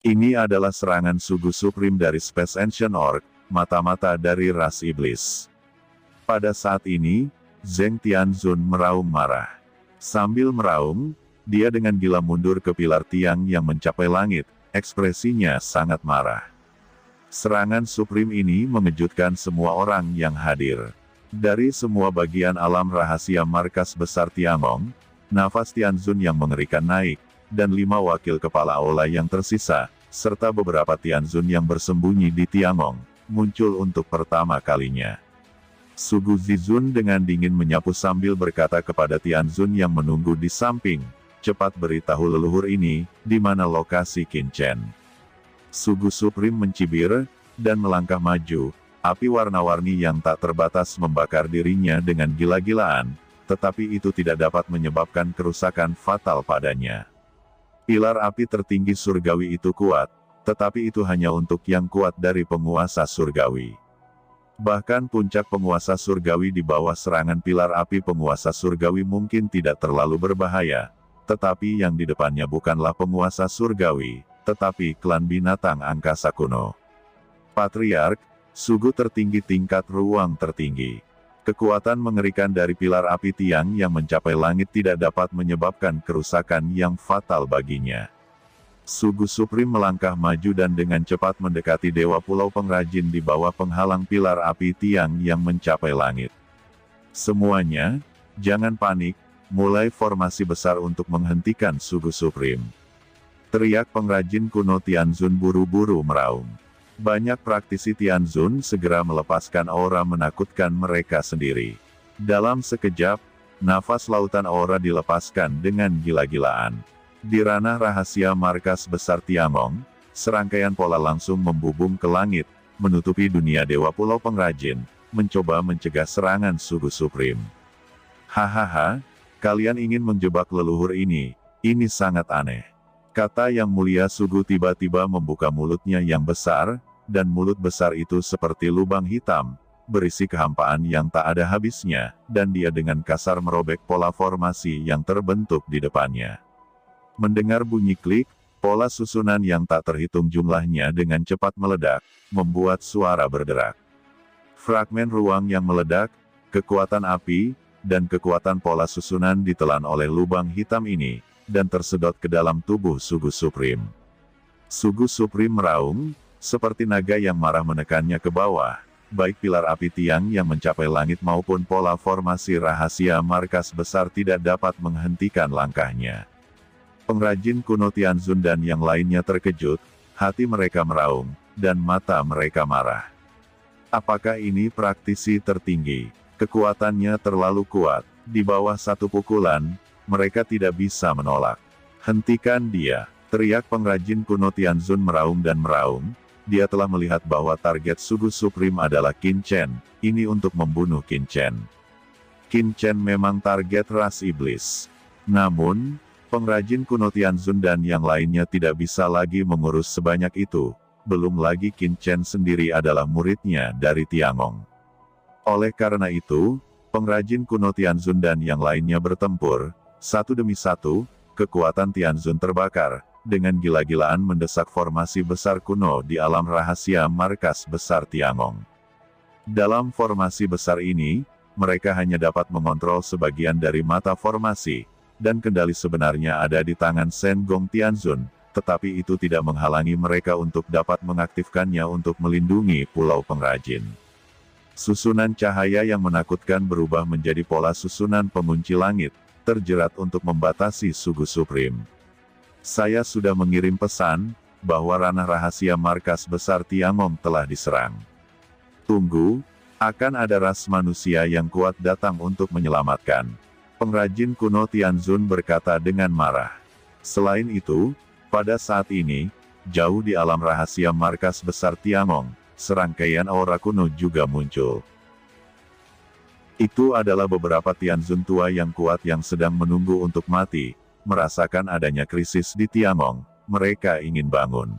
Ini adalah serangan Sugu Supreme dari Space Ancient Orc, mata-mata dari ras iblis. Pada saat ini, Zheng Tianzun meraung marah. Sambil meraung, dia dengan gila mundur ke pilar tiang yang mencapai langit, ekspresinya sangat marah. Serangan Supreme ini mengejutkan semua orang yang hadir. Dari semua bagian alam rahasia markas besar Tiangong, nafas Tianzun yang mengerikan naik, dan 5 wakil kepala aula yang tersisa, serta beberapa Tianzun yang bersembunyi di Tiangong, muncul untuk pertama kalinya. Sugu Zizun dengan dingin menyapu sambil berkata kepada Tianzun yang menunggu di samping, cepat beritahu leluhur ini, di mana lokasi Qin Chen. Sugu Supreme mencibir, dan melangkah maju, api warna-warni yang tak terbatas membakar dirinya dengan gila-gilaan, tetapi itu tidak dapat menyebabkan kerusakan fatal padanya. Pilar api tertinggi surgawi itu kuat, tetapi itu hanya untuk yang kuat dari penguasa surgawi. Bahkan puncak penguasa surgawi di bawah serangan pilar api penguasa surgawi mungkin tidak terlalu berbahaya, tetapi yang di depannya bukanlah penguasa surgawi, tetapi klan binatang angkasa kuno. Patriark, sugu tertinggi tingkat ruang tertinggi. Kekuatan mengerikan dari pilar api tiang yang mencapai langit tidak dapat menyebabkan kerusakan yang fatal baginya. Sugu Supreme melangkah maju dan dengan cepat mendekati Dewa Pulau Pengrajin di bawah penghalang pilar api tiang yang mencapai langit. Semuanya, jangan panik, mulai formasi besar untuk menghentikan Sugu Supreme. Teriak pengrajin kuno Tianzun buru-buru meraung. Banyak praktisi Tianzun segera melepaskan aura menakutkan mereka sendiri. Dalam sekejap, nafas lautan aura dilepaskan dengan gila-gilaan. Di ranah rahasia markas besar Tiangong, serangkaian pola langsung membubung ke langit, menutupi dunia Dewa Pulau Pengrajin, mencoba mencegah serangan Sugu Supreme. Hahaha, kalian ingin menjebak leluhur ini sangat aneh. Kata Yang Mulia Sugu tiba-tiba membuka mulutnya yang besar, dan mulut besar itu seperti lubang hitam, berisi kehampaan yang tak ada habisnya, dan dia dengan kasar merobek pola formasi yang terbentuk di depannya. Mendengar bunyi klik, pola susunan yang tak terhitung jumlahnya dengan cepat meledak, membuat suara berderak. Fragmen ruang yang meledak, kekuatan api, dan kekuatan pola susunan ditelan oleh lubang hitam ini, dan tersedot ke dalam tubuh Sugu Supreme. Sugu Supreme meraung, seperti naga yang marah menekannya ke bawah, baik pilar api tiang yang mencapai langit maupun pola formasi rahasia markas besar tidak dapat menghentikan langkahnya. Pengrajin kuno Tianzun dan yang lainnya terkejut, hati mereka meraung, dan mata mereka marah. Apakah ini praktisi tertinggi? Kekuatannya terlalu kuat, di bawah satu pukulan, mereka tidak bisa menolak. Hentikan dia, teriak pengrajin kuno Tianzun meraung dan meraung, dia telah melihat bahwa target Sugu Supreme adalah Qin Chen, ini untuk membunuh Qin Chen. Qin Chen memang target ras iblis. Namun, pengrajin kuno Tianzun dan yang lainnya tidak bisa lagi mengurus sebanyak itu, belum lagi Qin Chen sendiri adalah muridnya dari Tiangong. Oleh karena itu, pengrajin kuno Tianzun dan yang lainnya bertempur, satu demi satu, kekuatan Tianzun terbakar, dengan gila-gilaan mendesak formasi besar kuno di alam rahasia markas besar Tiangong. Dalam formasi besar ini, mereka hanya dapat mengontrol sebagian dari mata formasi, dan kendali sebenarnya ada di tangan Shen Gong Tianzun, tetapi itu tidak menghalangi mereka untuk dapat mengaktifkannya untuk melindungi Pulau Pengrajin. Susunan cahaya yang menakutkan berubah menjadi pola susunan pengunci langit, terjerat untuk membatasi Sugu Supreme. Saya sudah mengirim pesan, bahwa ranah rahasia markas besar Tiangong telah diserang. Tunggu, akan ada ras manusia yang kuat datang untuk menyelamatkan. Pengrajin kuno Tianzun berkata dengan marah. Selain itu, pada saat ini, jauh di alam rahasia markas besar Tiangong, serangkaian aura kuno juga muncul. Itu adalah beberapa Tianzun tua yang kuat yang sedang menunggu untuk mati, merasakan adanya krisis di Tiangong, mereka ingin bangun.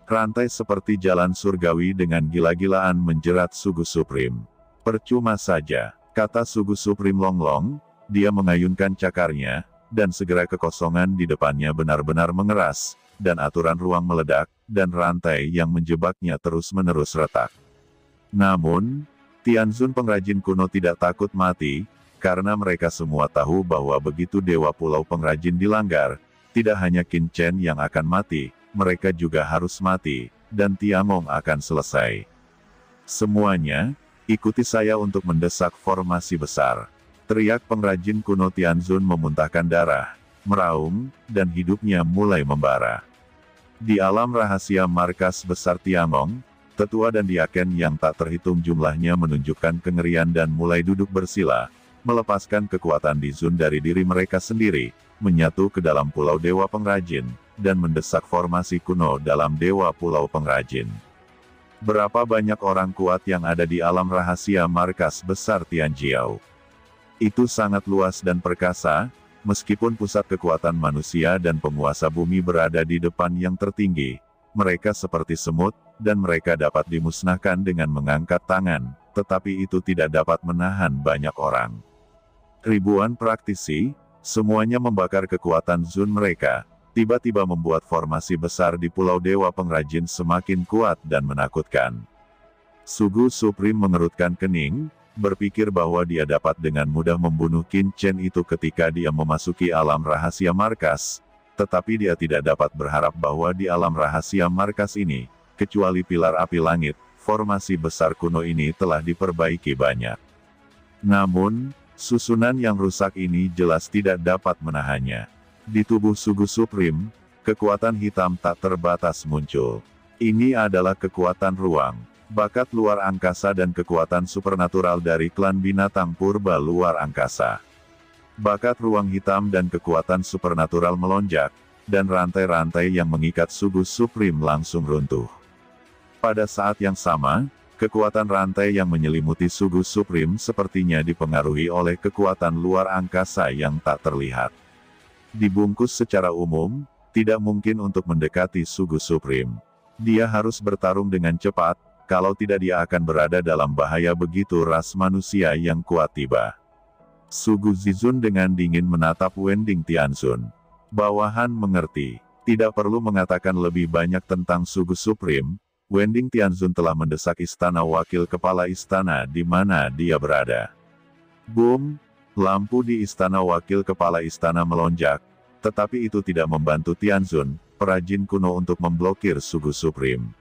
Rantai seperti jalan surgawi dengan gila-gilaan menjerat Sugu Supreme. Percuma saja, kata Sugu Supreme longlong, dia mengayunkan cakarnya, dan segera kekosongan di depannya benar-benar mengeras, dan aturan ruang meledak, dan rantai yang menjebaknya terus-menerus retak. Namun, Tianzun pengrajin kuno tidak takut mati, karena mereka semua tahu bahwa begitu Dewa Pulau Pengrajin dilanggar, tidak hanya Qin Chen yang akan mati, mereka juga harus mati, dan Tiangong akan selesai. Semuanya, ikuti saya untuk mendesak formasi besar. Teriak pengrajin kuno Tianzun memuntahkan darah, meraung, dan hidupnya mulai membara. Di alam rahasia markas besar Tiangong, tetua dan diaken yang tak terhitung jumlahnya menunjukkan kengerian dan mulai duduk bersila, melepaskan kekuatan Di Zun dari diri mereka sendiri, menyatu ke dalam Pulau Dewa Pengrajin, dan mendesak formasi kuno dalam Dewa Pulau Pengrajin. Berapa banyak orang kuat yang ada di alam rahasia markas besar Tianjiao? Itu sangat luas dan perkasa, meskipun pusat kekuatan manusia dan penguasa bumi berada di depan yang tertinggi. Mereka seperti semut, dan mereka dapat dimusnahkan dengan mengangkat tangan, tetapi itu tidak dapat menahan banyak orang. Ribuan praktisi, semuanya membakar kekuatan Zun mereka, tiba-tiba membuat formasi besar di Pulau Dewa Pengrajin semakin kuat dan menakutkan. Sugu Supreme mengerutkan kening, berpikir bahwa dia dapat dengan mudah membunuh Qin Chen itu ketika dia memasuki alam rahasia markas, tetapi dia tidak dapat berharap bahwa di alam rahasia markas ini, kecuali pilar api langit, formasi besar kuno ini telah diperbaiki banyak. Namun, susunan yang rusak ini jelas tidak dapat menahannya. Di tubuh Sugu Supreme, kekuatan hitam tak terbatas muncul. Ini adalah kekuatan ruang, bakat luar angkasa dan kekuatan supernatural dari klan binatang purba luar angkasa. Bakat ruang hitam dan kekuatan supernatural melonjak, dan rantai-rantai yang mengikat Sugu Supreme langsung runtuh. Pada saat yang sama, kekuatan rantai yang menyelimuti Sugu Supreme sepertinya dipengaruhi oleh kekuatan luar angkasa yang tak terlihat. Dibungkus secara umum, tidak mungkin untuk mendekati Sugu Supreme. Dia harus bertarung dengan cepat, kalau tidak dia akan berada dalam bahaya begitu ras manusia yang kuat tiba. Sugu Zizun dengan dingin menatap Wending Tianzun. Bawahan mengerti. Tidak perlu mengatakan lebih banyak tentang Sugu Supreme, Wending Tianzun telah mendesak istana wakil kepala istana di mana dia berada. Boom! Lampu di istana wakil kepala istana melonjak, tetapi itu tidak membantu Tianzun, perajin kuno untuk memblokir Sugu Supreme.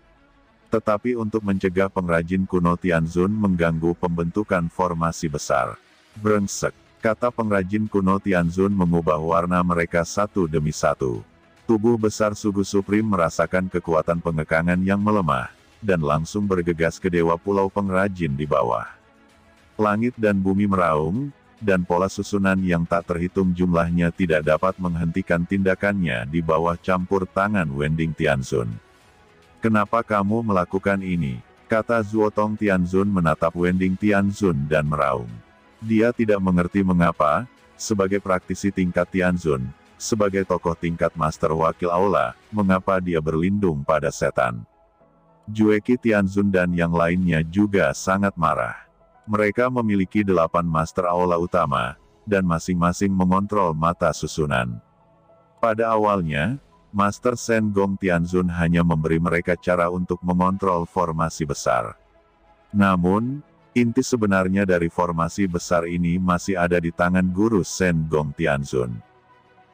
Tetapi untuk mencegah pengrajin kuno Tianzun mengganggu pembentukan formasi besar. Brengsek, kata pengrajin kuno Tianzun mengubah warna mereka satu demi satu. Tubuh besar Sugu Supreme merasakan kekuatan pengekangan yang melemah, dan langsung bergegas ke Dewa Pulau Pengrajin di bawah. Langit dan bumi meraung, dan pola susunan yang tak terhitung jumlahnya tidak dapat menghentikan tindakannya di bawah campur tangan Wending Tianzun. Kenapa kamu melakukan ini? Kata Zuotong Tianzun menatap Wending Tianzun dan meraung. Dia tidak mengerti mengapa, sebagai praktisi tingkat Tianzun, sebagai tokoh tingkat Master Wakil Aula, mengapa dia berlindung pada setan. Jueki Tianzun dan yang lainnya juga sangat marah. Mereka memiliki 8 Master Aula utama, dan masing-masing mengontrol mata susunan. Pada awalnya, Master Shen Gong Tianzun hanya memberi mereka cara untuk mengontrol formasi besar. Namun, inti sebenarnya dari formasi besar ini masih ada di tangan guru Shen Gong Tianzun.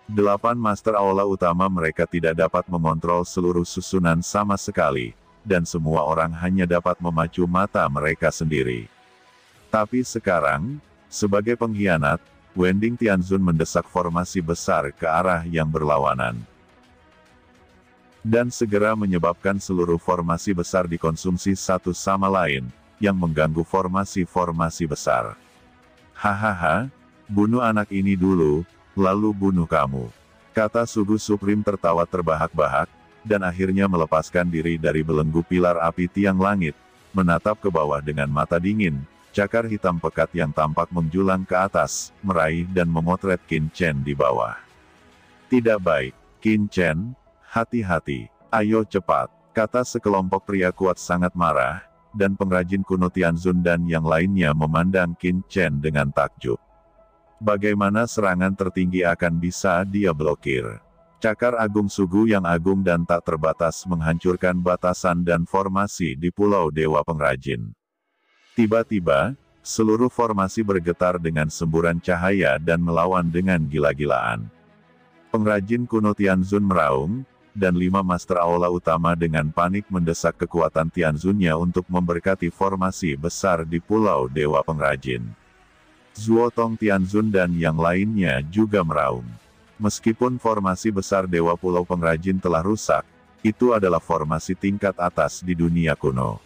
8 Master Aula utama mereka tidak dapat mengontrol seluruh susunan sama sekali, dan semua orang hanya dapat memacu mata mereka sendiri. Tapi sekarang, sebagai pengkhianat, Wending Tianzun mendesak formasi besar ke arah yang berlawanan. Dan segera menyebabkan seluruh formasi besar dikonsumsi satu sama lain, yang mengganggu formasi-formasi besar. Hahaha, bunuh anak ini dulu, lalu bunuh kamu. Kata Sugu Supreme tertawa terbahak-bahak, dan akhirnya melepaskan diri dari belenggu pilar api tiang langit, menatap ke bawah dengan mata dingin, cakar hitam pekat yang tampak menjulang ke atas, meraih dan memotret Qin Chen di bawah. Tidak baik, Qin Chen, hati-hati, ayo cepat, kata sekelompok pria kuat sangat marah, dan pengrajin kuno Tianzun dan yang lainnya memandang Qin Chen dengan takjub. Bagaimana serangan tertinggi akan bisa dia blokir? Cakar agung Sugu yang agung dan tak terbatas menghancurkan batasan dan formasi di Pulau Dewa Pengrajin. Tiba-tiba, seluruh formasi bergetar dengan semburan cahaya dan melawan dengan gila-gilaan. Pengrajin kuno Tianzun meraung, dan 5 Master Aula utama dengan panik mendesak kekuatan Tianzunnya untuk memberkati formasi besar di Pulau Dewa Pengrajin. Zuotong Tianzun dan yang lainnya juga meraung. Meskipun formasi besar Dewa Pulau Pengrajin telah rusak, itu adalah formasi tingkat atas di dunia kuno.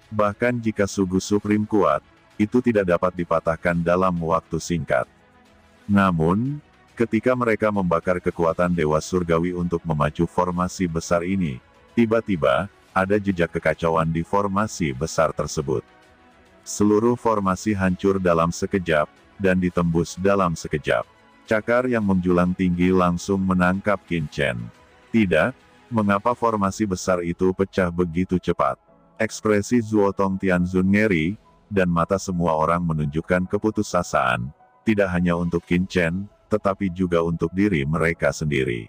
Bahkan jika Sugu Supreme kuat, itu tidak dapat dipatahkan dalam waktu singkat. Namun, ketika mereka membakar kekuatan Dewa Surgawi untuk memacu formasi besar ini, tiba-tiba, ada jejak kekacauan di formasi besar tersebut. Seluruh formasi hancur dalam sekejap, dan ditembus dalam sekejap. Cakar yang menjulang tinggi langsung menangkap Qin Chen. Tidak, mengapa formasi besar itu pecah begitu cepat? Ekspresi Zuotong Tianzun ngeri, dan mata semua orang menunjukkan keputusasaan, tidak hanya untuk Qin Chen, tetapi juga untuk diri mereka sendiri.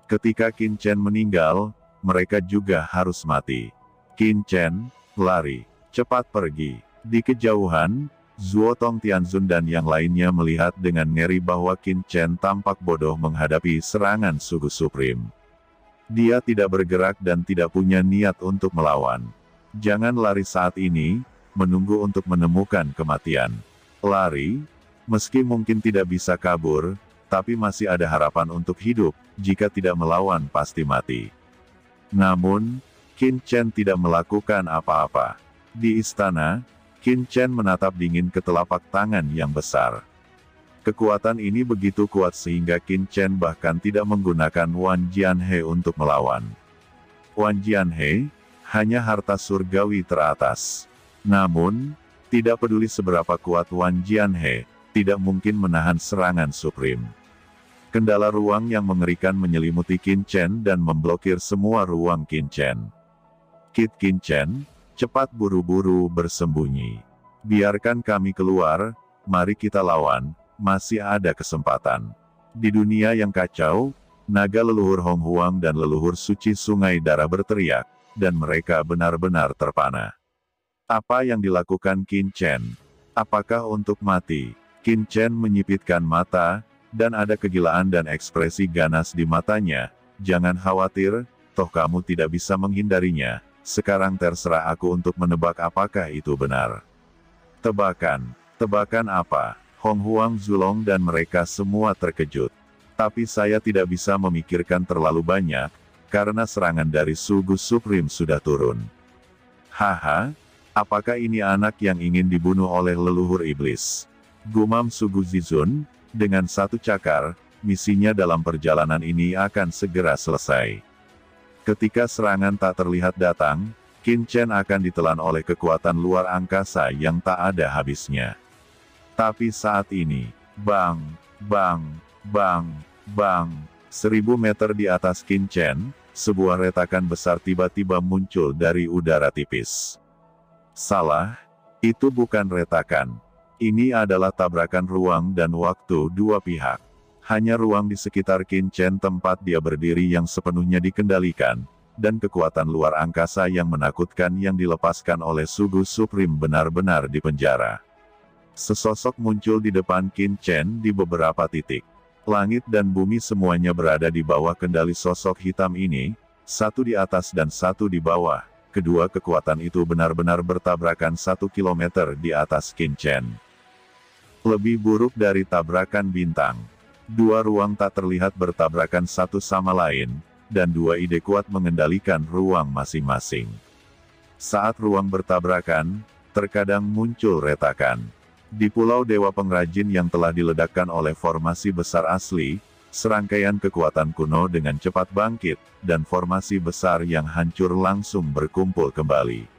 Ketika Qin Chen meninggal, mereka juga harus mati. Qin Chen, lari, cepat pergi. Di kejauhan, Zuotong Tianzun dan yang lainnya melihat dengan ngeri bahwa Qin Chen tampak bodoh menghadapi serangan Sugu Supreme. Dia tidak bergerak dan tidak punya niat untuk melawan. Jangan lari saat ini, menunggu untuk menemukan kematian. Lari, meski mungkin tidak bisa kabur, tapi masih ada harapan untuk hidup, jika tidak melawan pasti mati. Namun, Qin Chen tidak melakukan apa-apa. Di istana, Qin Chen menatap dingin ke telapak tangan yang besar. Kekuatan ini begitu kuat sehingga Qin Chen bahkan tidak menggunakan Wan Jianhe untuk melawan. Wan Jianhe, hanya harta surgawi teratas. Namun, tidak peduli seberapa kuat Wan Jianhe, tidak mungkin menahan serangan Supreme. Kendala ruang yang mengerikan menyelimuti Qin Chen dan memblokir semua ruang Qin Chen. Qin Chen, cepat buru-buru bersembunyi. Biarkan kami keluar, mari kita lawan, masih ada kesempatan. Di dunia yang kacau, naga leluhur Hong Huang dan leluhur suci Sungai Darah berteriak, dan mereka benar-benar terpana. Apa yang dilakukan Qin Chen? Apakah untuk mati? Qin Chen menyipitkan mata, dan ada kegilaan dan ekspresi ganas di matanya. Jangan khawatir, toh kamu tidak bisa menghindarinya. Sekarang terserah aku untuk menebak apakah itu benar. Tebakan. Tebakan apa? Hong Huang Zulong dan mereka semua terkejut. Tapi saya tidak bisa memikirkan terlalu banyak, karena serangan dari Sugu Supreme sudah turun. Haha, apakah ini anak yang ingin dibunuh oleh leluhur iblis? Gumam Sugu Zizun, dengan satu cakar, misinya dalam perjalanan ini akan segera selesai. Ketika serangan tak terlihat datang, Qin Chen akan ditelan oleh kekuatan luar angkasa yang tak ada habisnya. Tapi saat ini, bang, bang, bang, bang, 1000 meter di atas Qin Chen, sebuah retakan besar tiba-tiba muncul dari udara tipis. Salah, itu bukan retakan. Ini adalah tabrakan ruang dan waktu dua pihak. Hanya ruang di sekitar Qin Chen tempat dia berdiri yang sepenuhnya dikendalikan, dan kekuatan luar angkasa yang menakutkan yang dilepaskan oleh Sugu Supreme benar-benar dipenjara. Sesosok muncul di depan Qin Chen di beberapa titik. Langit dan bumi semuanya berada di bawah kendali sosok hitam ini, satu di atas dan satu di bawah. Kedua kekuatan itu benar-benar bertabrakan 1 kilometer di atas Qin Chen. Lebih buruk dari tabrakan bintang. Dua ruang tak terlihat bertabrakan satu sama lain, dan dua ide kuat mengendalikan ruang masing-masing. Saat ruang bertabrakan, terkadang muncul retakan. Di Pulau Dewa Pengrajin yang telah diledakkan oleh formasi besar asli, serangkaian kekuatan kuno dengan cepat bangkit, dan formasi besar yang hancur langsung berkumpul kembali.